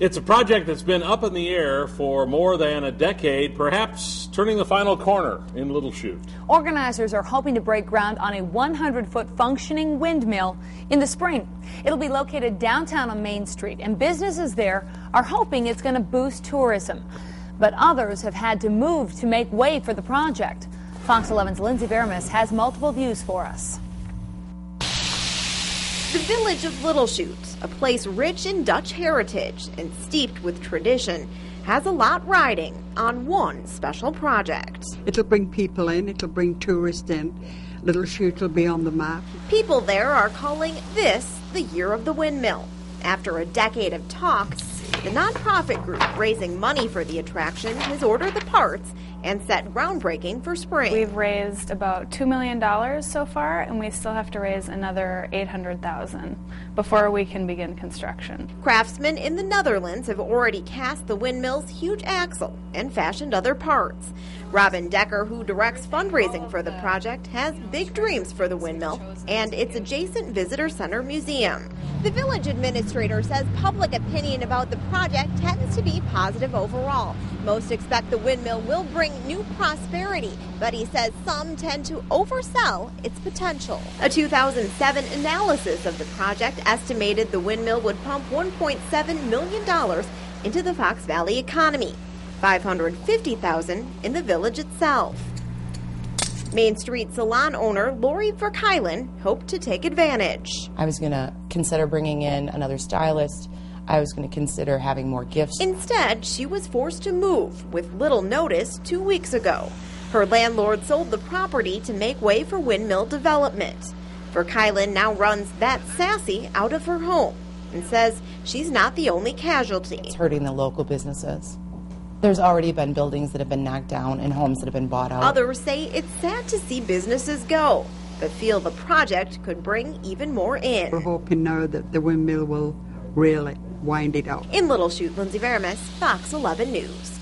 It's a project that's been up in the air for more than a decade, perhaps turning the final corner in Little Chute. Organizers are hoping to break ground on a 100-foot functioning windmill in the spring. It'll be located downtown on Main Street, and businesses there are hoping it's going to boost tourism. But others have had to move to make way for the project. Fox 11's Lindsay Veramis has multiple views for us. The village of Little Chute, a place rich in Dutch heritage and steeped with tradition, has a lot riding on one special project. It'll bring people in, it'll bring tourists in. Little Chute will be on the map. People there are calling this the Year of the Windmill. After a decade of talks, the nonprofit group raising money for the attraction has ordered the parts and set groundbreaking for spring. We've raised about $2 million so far, and we still have to raise another $800,000 before we can begin construction. Craftsmen in the Netherlands have already cast the windmill's huge axle and fashioned other parts. Robin Decker, who directs fundraising for the project, has big dreams for the windmill and its adjacent visitor center museum. The village administrator says public opinion about the project tends to be positive overall. Most expect the windmill will bring new prosperity, but he says some tend to oversell its potential. A 2007 analysis of the project estimated the windmill would pump $1.7 million into the Fox Valley economy, $550,000 in the village itself. Main Street salon owner Lori Verkeilen hoped to take advantage. I was going to consider bringing in another stylist. I was going to consider having more gifts. Instead, she was forced to move with little notice 2 weeks ago. Her landlord sold the property to make way for windmill development. Verkeilen now runs That Sassy out of her home and says she's not the only casualty. It's hurting the local businesses. There's already been buildings that have been knocked down and homes that have been bought out. Others say it's sad to see businesses go, but feel the project could bring even more in. We're hoping now that the windmill will really wind it up. In Little Chute, Lindsay Veramis, Fox 11 News.